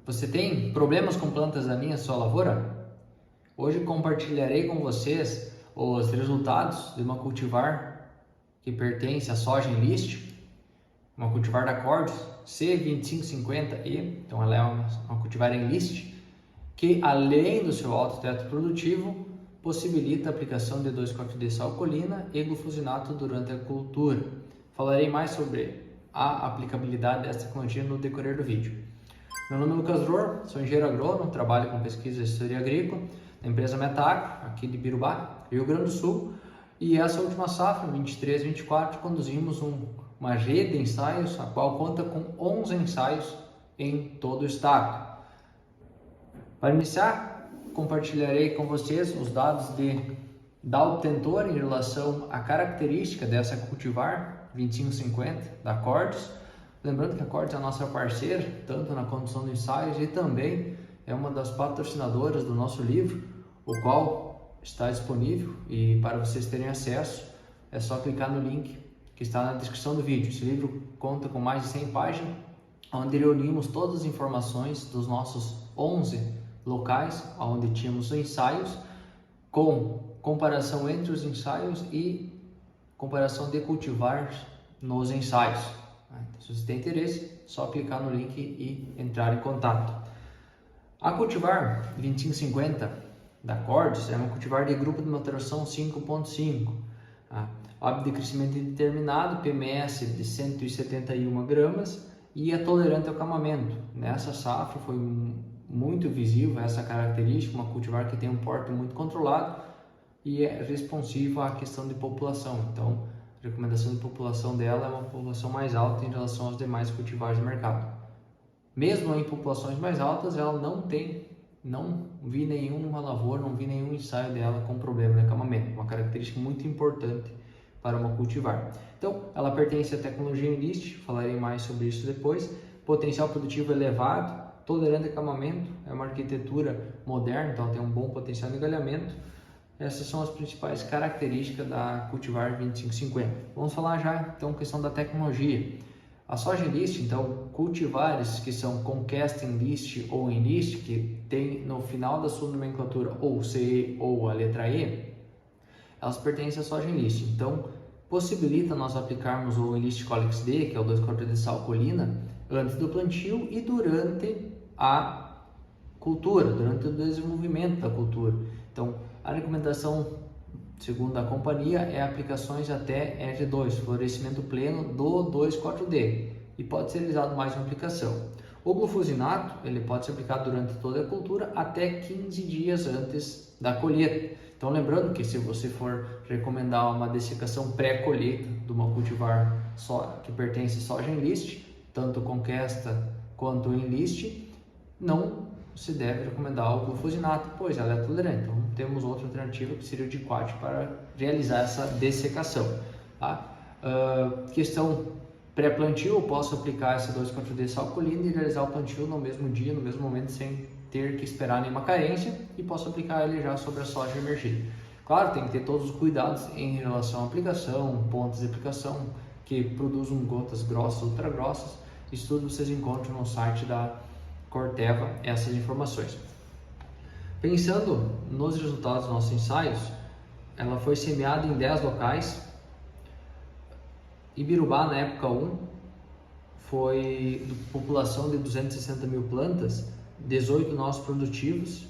Você tem problemas com plantas daninhas em sua lavoura? Hoje compartilharei com vocês os resultados de uma cultivar que pertence à soja enlist, uma cultivar da Cordes C2550E, então ela é uma cultivar enlist, que além do seu alto teto produtivo, possibilita a aplicação de 2,4-D-salcolina e glufosinato durante a cultura. Falarei mais sobre a aplicabilidade dessa tecnologia no decorrer do vídeo. Meu nome é Lucas Rohr, sou engenheiro agrônomo, trabalho com pesquisa e assessoria agrícola na empresa Metagro, aqui de Birubá, Rio Grande do Sul. E essa última safra, 23-24, conduzimos uma rede de ensaios, a qual conta com 11 ensaios em todo o estado. Para iniciar, compartilharei com vocês os dados da obtentora em relação à característica dessa cultivar 2550 da Cordes. Lembrando que a Cordes é a nossa parceira, tanto na condução de ensaios e também é uma das patrocinadoras do nosso livro, o qual está disponível, e para vocês terem acesso é só clicar no link que está na descrição do vídeo. Esse livro conta com mais de 100 páginas, onde reunimos todas as informações dos nossos 11 locais onde tínhamos ensaios, com comparação entre os ensaios e comparação de cultivares nos ensaios. Então, se você tem interesse, só clicar no link e entrar em contato. A cultivar 2550 da Cordes é uma cultivar de grupo de maturação 5.5, hábito de crescimento indeterminado, PMS de 171 gramas e é tolerante ao camamento. Nessa safra foi muito visível essa característica, uma cultivar que tem um porte muito controlado e é responsiva à questão de população. Então, a recomendação de população dela é uma população mais alta em relação aos demais cultivares do mercado. Mesmo em populações mais altas, ela não vi nenhuma lavoura, não vi nenhum ensaio dela com problema de acamamento, uma característica muito importante para uma cultivar. Então, ela pertence à tecnologia enlist, falarei mais sobre isso depois. Potencial produtivo elevado, tolerante a acamamento, é uma arquitetura moderna, então tem um bom potencial de engalhamento. Essas são as principais características da cultivar 2550. Vamos falar já então questão da tecnologia. A soja enlist, então, cultivares que são Conquest enlist ou enlist, que tem no final da sua nomenclatura ou CE ou a letra E, elas pertencem à soja enlist. Então, possibilita nós aplicarmos o enlist Colex D, que é o 2,4-D-salcolina, antes do plantio e durante a cultura, durante o desenvolvimento da cultura. Então, a recomendação, segundo a companhia, é aplicações até R2, florescimento pleno do 2,4-D, e pode ser realizado mais uma aplicação. O glufosinato, ele pode ser aplicado durante toda a cultura até 15 dias antes da colheita. Então, lembrando que se você for recomendar uma dessecação pré-colheita de uma cultivar que pertence à soja enlist, tanto Conquesta quanto enlist, não se deve recomendar o glufosinato, pois ela é tolerante. Então, temos outra alternativa que seria o diquat para realizar essa dessecação. Questão pré-plantio, eu posso aplicar esse 2,4-D-salcolina e realizar o plantio no mesmo dia, no mesmo momento, sem ter que esperar nenhuma carência, e posso aplicar ele já sobre a soja emergente. Claro, tem que ter todos os cuidados em relação à aplicação, pontos de aplicação que produzam gotas grossas, ultra grossas. Isso tudo vocês encontram no site da Corteva, essas informações. Pensando nos resultados dos nossos ensaios, ela foi semeada em 10 locais. Ibirubá, na época 1, foi de população de 260 mil plantas, 18 nós produtivos,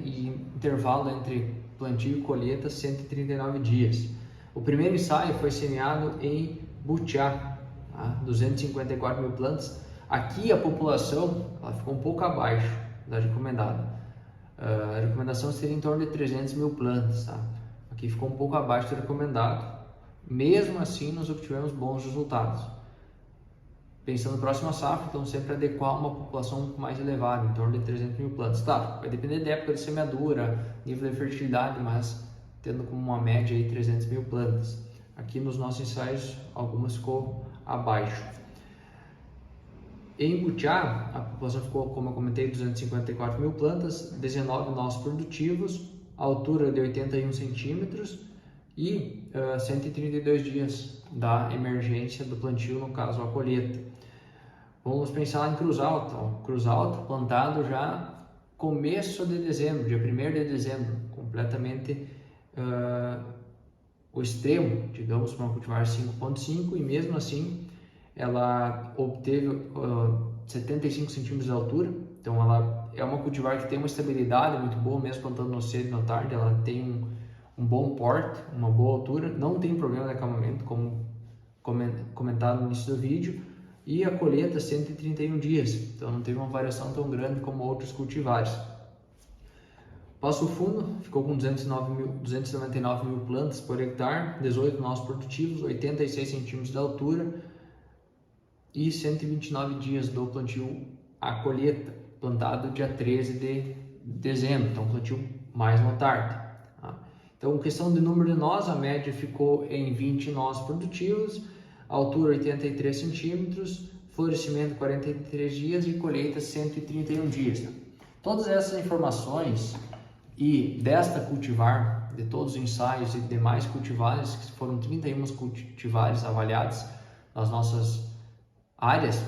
e intervalo entre plantio e colheita 139 dias. O primeiro ensaio foi semeado em Butiá, 254 mil plantas. Aqui a população ela ficou um pouco abaixo da recomendada. A recomendação seria em torno de 300 mil plantas. Aqui ficou um pouco abaixo do recomendado. Mesmo assim, nós obtivemos bons resultados. Pensando na próxima safra, então sempre adequar uma população mais elevada, em torno de 300 mil plantas. Claro, vai depender da época de semeadura, nível de fertilidade, mas tendo como uma média aí 300 mil plantas. Aqui nos nossos ensaios, algumas ficou abaixo. Em Butiá, a população ficou, como eu comentei, 254 mil plantas, 19 nós produtivos, altura de 81 centímetros e 132 dias da emergência do plantio, no caso a colheita. Vamos pensar em Cruz Alta. Cruz Alta plantado já começo de dezembro, dia 1º de dezembro, completamente o extremo, digamos, para uma cultivar 5.5, e mesmo assim ela obteve 75 centímetros de altura. Então ela é uma cultivar que tem uma estabilidade muito boa, mesmo plantando no cedo e na tarde. Ela tem um bom porte, uma boa altura, não tem problema de acamamento, como comentado no início do vídeo, e a colheita 131 dias, então não teve uma variação tão grande como outros cultivares. Passo Fundo ficou com 299 mil plantas por hectare, 18 nós produtivos, 86 centímetros de altura e 129 dias do plantio à colheita, plantado dia 13 de dezembro, então plantio mais uma tarde. Tá? Então, questão de número de nós, a média ficou em 20 nós produtivos, altura 83 centímetros, florescimento 43 dias e colheita 131 dias. Né? Todas essas informações e desta cultivar, de todos os ensaios e demais cultivares, que foram 31 cultivares avaliados nas nossas áreas,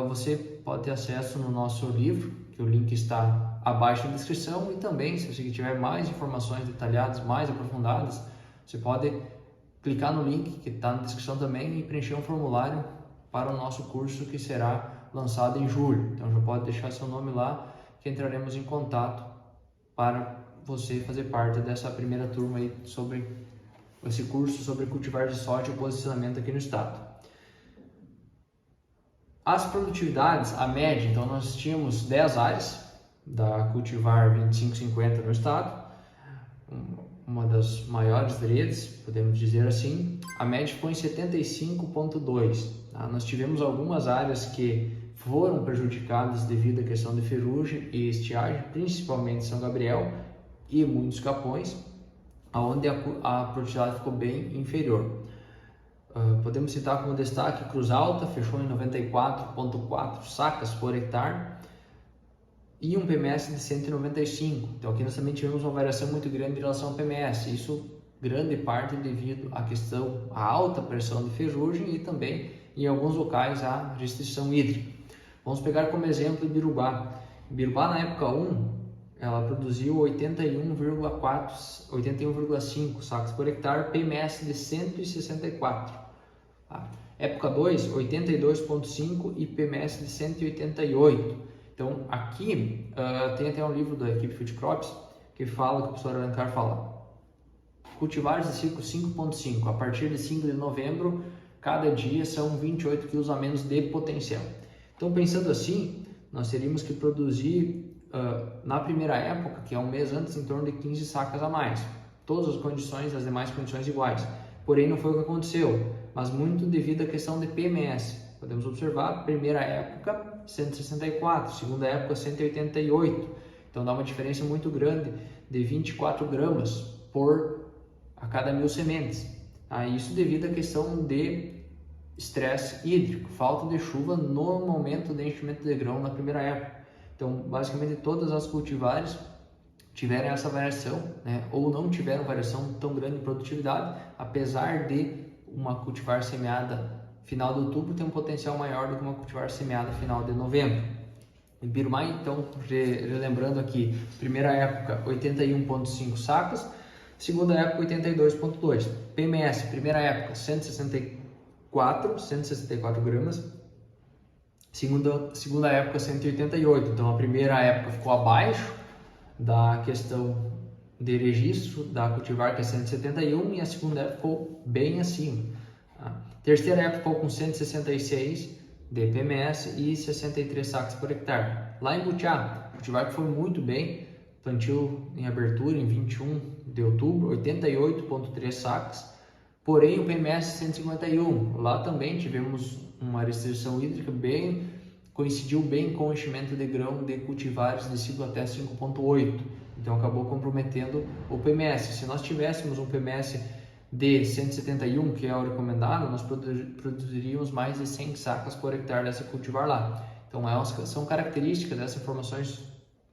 você pode ter acesso no nosso livro, que o link está abaixo na descrição, e também, se você tiver mais informações detalhadas, mais aprofundadas, você pode clicar no link que está na descrição também e preencher um formulário para o nosso curso que será lançado em julho. Então já pode deixar seu nome lá que entraremos em contato para você fazer parte dessa primeira turma aí sobre esse curso sobre cultivar de soja e posicionamento aqui no estado. As produtividades, a média, então nós tínhamos 10 áreas da cultivar 2550 no estado, uma das maiores redes, podemos dizer assim. A média ficou em 75,2. Tá? Nós tivemos algumas áreas que foram prejudicadas devido à questão de ferrugem e estiagem, principalmente São Gabriel e muitos Capões, onde a produtividade ficou bem inferior. Podemos citar como destaque Cruz Alta, fechou em 94,4 sacas por hectare e um PMS de 195. Então aqui nós também tivemos uma variação muito grande em relação ao PMS, isso grande parte devido à questão, à alta pressão de ferrugem e também em alguns locais a restrição hídrica. Vamos pegar como exemplo Ibirubá. Ibirubá na época 1, ela produziu 81,5 sacos por hectare, PMS de 164. Tá? Época 2, 82,5 e PMS de 188. Então aqui tem até um livro da equipe Field Crops que fala, que o professor Alencar fala, cultivares de ciclo 5.5, a partir de 5 de novembro, cada dia são 28 quilos a menos de potencial. Então pensando assim, nós teríamos que produzir na primeira época, que é um mês antes, em torno de 15 sacas a mais. Todas as condições, as demais condições iguais. Porém não foi o que aconteceu, mas muito devido à questão de PMS. Podemos observar, primeira época 164, segunda época 188. Então dá uma diferença muito grande de 24 gramas a cada 1000 sementes. Isso devido à questão de estresse hídrico, falta de chuva no momento de enchimento de grão na primeira época. Então basicamente todas as cultivares tiveram essa variação, né? Ou não tiveram variação tão grande de produtividade, apesar de uma cultivar semeada final de outubro ter um potencial maior do que uma cultivar semeada final de novembro. Em Ibirubá, então, relembrando aqui, primeira época 81,5 sacas, segunda época 82,2. PMS, primeira época 164 gramas, segunda época 188. Então a primeira época ficou abaixo da questão de registro da cultivar, que é 171, e a segunda época ficou bem acima. Terceira época ficou com 166 de PMS e 63 sacos por hectare. Lá em Butiá, o cultivar que foi muito bem, plantio em abertura em 21 de outubro, 88,3 sacos, porém o PMS 151. Lá também tivemos uma restrição hídrica coincidiu bem com o enchimento de grão de cultivares de ciclo até 5,8. Então acabou comprometendo o PMS. Se nós tivéssemos um PMS de 171, que é o recomendado, nós produziríamos mais de 100 sacas por hectare dessa cultivar lá. Então são características dessas informações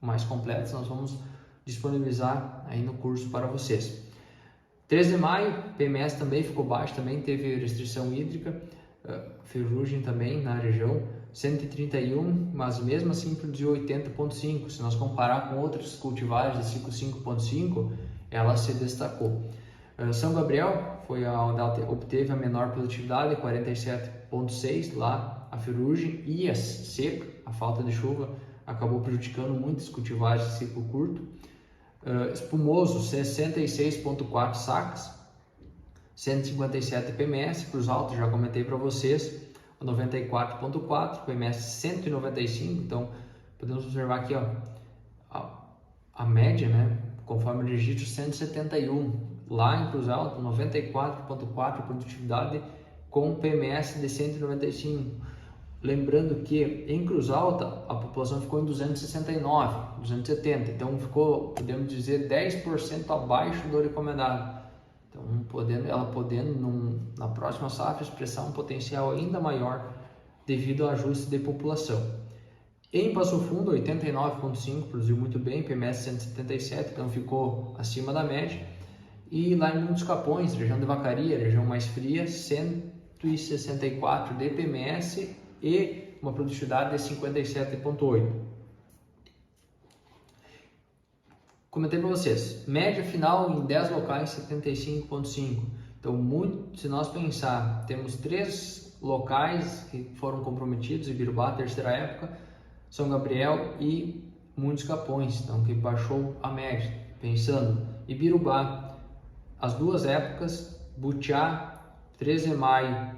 mais completas, nós vamos disponibilizar aí no curso para vocês. 13 de maio, PMS também ficou baixo, também teve restrição hídrica, ferrugem também na região, 131, mas mesmo assim produziu 80,5. Se nós comparar com outros cultivares de ciclo 5,5, ela se destacou. São Gabriel foi onde ela obteve a menor produtividade, 47,6 lá. A ferrugem e a seca, a falta de chuva, acabou prejudicando muitos cultivares de ciclo curto. Espumoso, 66,4 sacas, 157 PMS. Cruz Alta, já comentei para vocês, 94,4, PMS 195. Então podemos observar aqui, ó, a média, né, conforme o registro, 171. Lá em Cruz Alta, 94,4 produtividade com PMS de 195. Lembrando que em Cruz Alta a população ficou em 269, 270, então ficou, podemos dizer, 10% abaixo do recomendado. Então, ela podendo na próxima safra expressar um potencial ainda maior devido ao ajuste de população. Em Passo Fundo, 89,5, produziu muito bem, PMS 177, então ficou acima da média. E lá em Muitos Capões, região de Vacaria, região mais fria, 164 de PMS e uma produtividade de 57,8. Comentei para vocês, média final em 10 locais, 75,5. Então, se nós pensar, temos 3 locais que foram comprometidos, Ibirubá, terceira época, São Gabriel e Muitos Capões, então que baixou a média. Pensando, Ibirubá, as 2 épocas, Butiá, 13 de maio,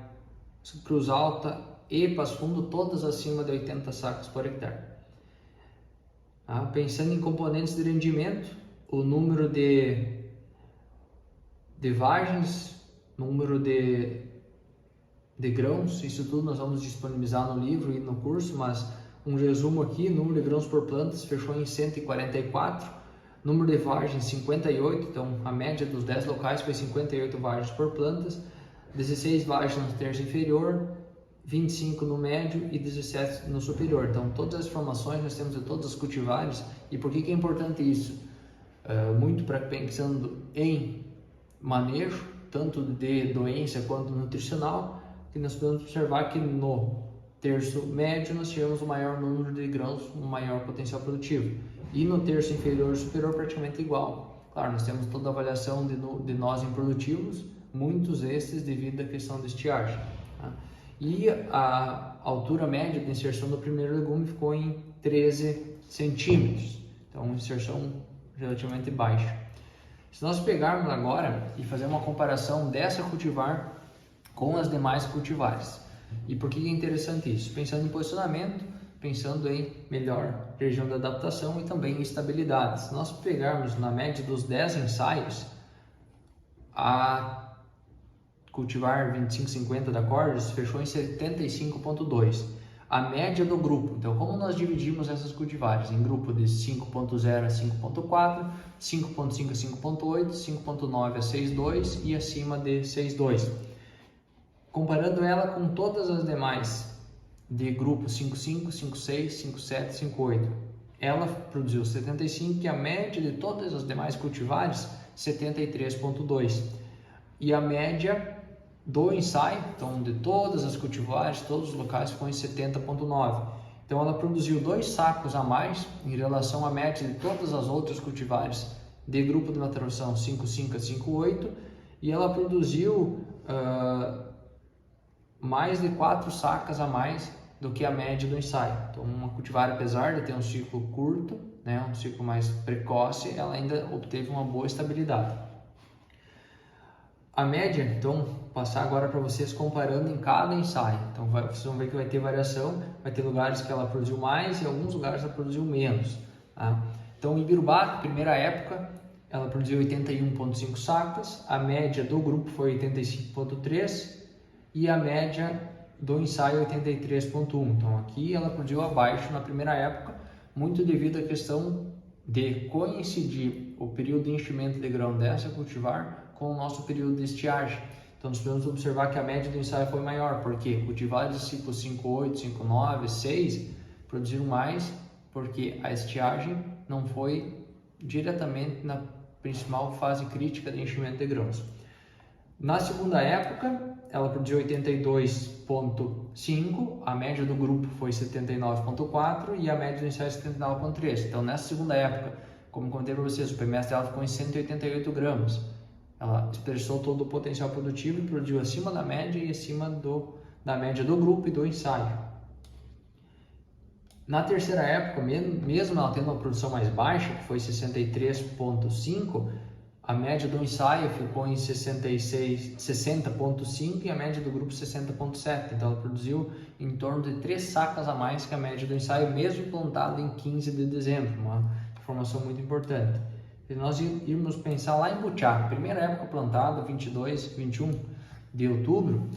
Cruz Alta e Passo Fundo, todas acima de 80 sacos por hectare. Pensando em componentes de rendimento, o número de vagens, número de grãos, isso tudo nós vamos disponibilizar no livro e no curso, mas um resumo aqui: número de grãos por plantas fechou em 144, número de vagens 58, então a média dos 10 locais foi 58 vagens por plantas, 16 vagens no terço inferior, 25 no médio e 17 no superior. Então todas as informações nós temos de todos os cultivares. E por que é importante isso? Muito para pensando em manejo, tanto de doença quanto nutricional, que nós podemos observar que no terço médio nós tivemos o maior número de grãos, um maior potencial produtivo, e no terço inferior e superior praticamente igual. Claro, nós temos toda a avaliação de nós improdutivos, muitos esses devido à questão de estiagem. E a altura média de inserção do primeiro legume ficou em 13 centímetros, então uma inserção relativamente baixa. Se nós pegarmos agora e fazer uma comparação dessa cultivar com as demais cultivares, e por que é interessante isso? Pensando em posicionamento, pensando em melhor região de adaptação e também em estabilidade. Se nós pegarmos na média dos 10 ensaios, a cultivar 2550 da Cordes fechou em 75,2. A média do grupo, então como nós dividimos essas cultivares? Em grupo de 5.0 a 5.4, 5.5 a 5.8, 5.9 a 6.2 e acima de 6.2. Comparando ela com todas as demais de grupo 5.5, 5.6, 5.7, 5.8, ela produziu 75 e a média de todas as demais cultivares 73,2. E a média do ensaio, então de todas as cultivares, todos os locais, ficou em 70,9. Então ela produziu 2 sacos a mais em relação à média de todas as outras cultivares de grupo de maturação 5.5 a 5.8, e ela produziu mais de 4 sacas a mais do que a média do ensaio. Então uma cultivar, apesar de ter um ciclo curto, né, um ciclo mais precoce, ela ainda obteve uma boa estabilidade. A média, então, passar agora para vocês comparando em cada ensaio. Então vocês vão ver que vai ter variação, vai ter lugares que ela produziu mais e alguns lugares ela produziu menos. Tá? Então em Ibirubá, primeira época, ela produziu 81,5 sacas, a média do grupo foi 85,3 e a média do ensaio 83,1. Então aqui ela produziu abaixo na primeira época, muito devido à questão de coincidir o período de enchimento de grão dessa cultivar com o nosso período de estiagem. Então nós podemos observar que a média do ensaio foi maior, porque cultivares de ciclo 5.8, 5.9, 6 produziram mais, porque a estiagem não foi diretamente na principal fase crítica de enchimento de grãos. Na segunda época, ela produziu 82,5, a média do grupo foi 79,4 e a média do ensaio 79,3. Então, nessa segunda época, como comentei para vocês, o PMS dela ficou em 188 gramas. Ela expressou todo o potencial produtivo e produziu acima da média e acima da média do grupo e do ensaio. Na terceira época, mesmo ela tendo uma produção mais baixa, que foi 63,5, a média do ensaio ficou em 60,5 e a média do grupo 60,7. Então ela produziu em torno de 3 sacas a mais que a média do ensaio, mesmo plantada em 15 de dezembro, uma informação muito importante. Se nós irmos pensar lá em Butiá, primeira época plantada, 21 de outubro,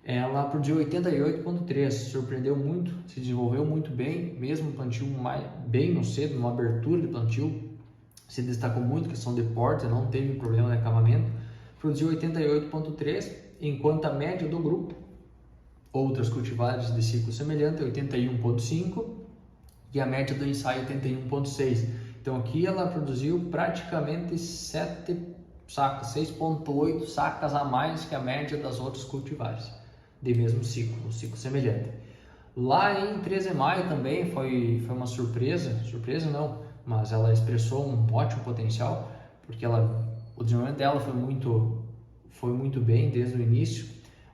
ela produziu 88,3, surpreendeu muito, se desenvolveu muito bem, mesmo plantio bem no cedo, numa abertura de plantio, se destacou muito, questão de porte, não teve problema de acabamento, produziu 88,3, enquanto a média do grupo, outras cultivares de ciclo semelhante, 81,5 e a média do ensaio 81,6. Então aqui ela produziu praticamente 7 sacas, 6,8 sacas a mais que a média das outras cultivares de mesmo ciclo, um ciclo semelhante. Lá em 13 de maio também foi uma surpresa não, mas ela expressou um ótimo potencial, porque o desenvolvimento dela foi muito bem desde o início.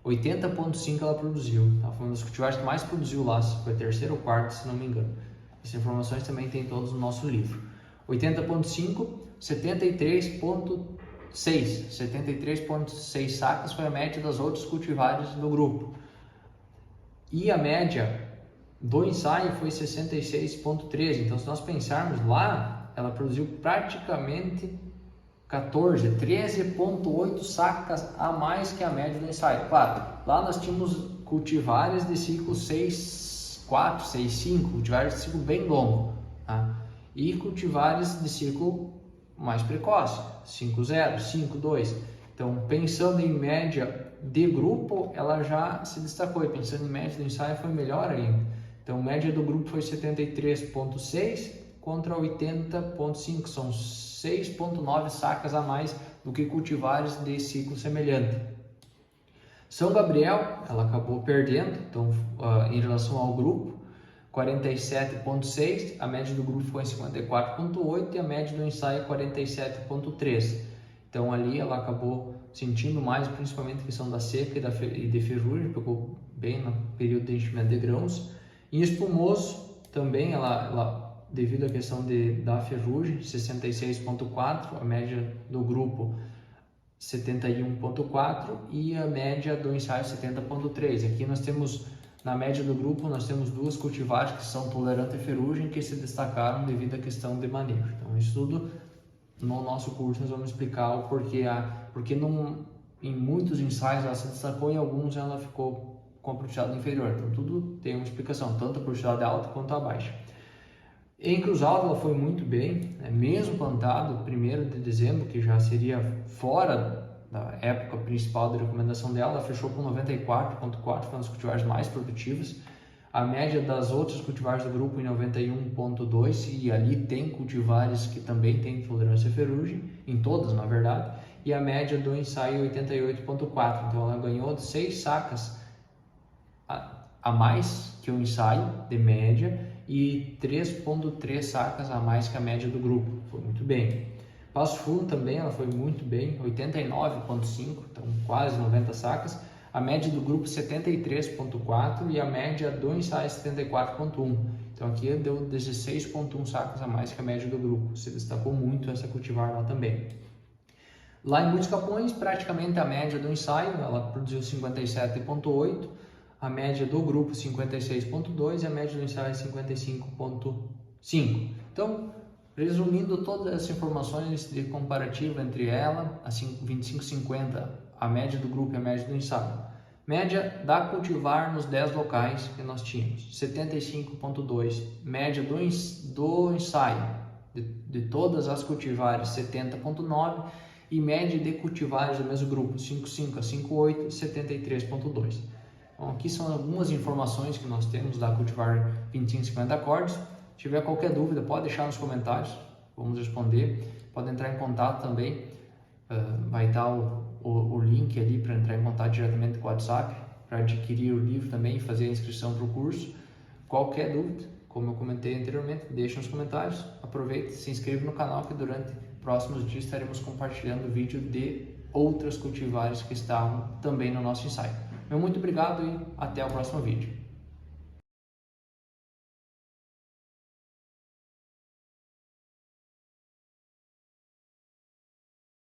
80,5 ela produziu, tá? Foi uma das cultivares que mais produziu lá, foi a terceira ou quarta, se não me engano. Essas informações também tem todas no nosso livro. 80,5, 73,6 sacas foi a média das outras cultivares do grupo. E a média do ensaio foi 66,13. Então, se nós pensarmos lá, ela produziu praticamente 13,8 sacas a mais que a média do ensaio. Claro, lá nós tínhamos cultivares de ciclo 6,4, 6,5, cultivares de ciclo bem longo, tá? E cultivares de ciclo mais precoce, 5,0, 5,2. Então, pensando em média de grupo, ela já se destacou, e pensando em média do ensaio foi melhor ainda. Então, média do grupo foi 73,6 contra 80,5, são 6,9 sacas a mais do que cultivares de ciclo semelhante. São Gabriel, ela acabou perdendo, então, em relação ao grupo, 47,6, a média do grupo foi 54,8 e a média do ensaio 47,3. Então ali ela acabou sentindo mais, principalmente a questão da seca e de ferrugem, pegou bem no período de enchimento de grãos. Em espumoso também, ela devido à questão da ferrugem, 66,4, a média do grupo 71,4 e a média do ensaio 70,3. Aqui nós temos, na média do grupo, nós temos duas cultivares que são tolerantes à ferrugem que se destacaram devido à questão de manejo. Então, isso tudo no nosso curso nós vamos explicar o porquê, porque em muitos ensaios ela se destacou e em alguns ela ficou com a produtividade inferior. Então, tudo tem uma explicação, tanto a produtividade alta quanto a baixa. Em Cruz Alta ela foi muito bem, né? Mesmo plantado 1º de dezembro, que já seria fora da época principal de recomendação dela, ela fechou com 94,4, foi uma das cultivares mais produtivas. A média das outras cultivares do grupo em 91,2, e ali tem cultivares que também têm tolerância à ferrugem, em todas na verdade, e a média do ensaio 88,4, então ela ganhou 6 sacas a mais que o ensaio de média e 3,3 sacas a mais que a média do grupo, foi muito bem. Passo Fundo também, ela foi muito bem, 89,5, então quase 90 sacas. A média do grupo 73,4 e a média do ensaio 74,1. Então aqui deu 16,1 sacas a mais que a média do grupo. Se destacou muito essa cultivar lá também. Lá em Muitos Capões, praticamente a média do ensaio, ela produziu 57,8, a média do grupo 56,2 e a média do ensaio 55,5. Então, resumindo todas essas informações de comparativo entre ela, a 25,50, a média do grupo e a média do ensaio. Média da cultivar nos 10 locais que nós tínhamos, 75,2. Média do ensaio de todas as cultivares, 70,9. E média de cultivares do mesmo grupo, 5,5 a 5,8 e 73,2. Então, aqui são algumas informações que nós temos da cultivar 2550 acordes. Se tiver qualquer dúvida, pode deixar nos comentários, vamos responder. Pode entrar em contato também, vai estar o link ali para entrar em contato diretamente com o WhatsApp, para adquirir o livro também e fazer a inscrição para o curso. Qualquer dúvida, como eu comentei anteriormente, deixe nos comentários, aproveite, se inscreva no canal que durante próximos dias estaremos compartilhando vídeo de outras cultivares que estavam também no nosso ensaio. Meu muito obrigado e até o próximo vídeo.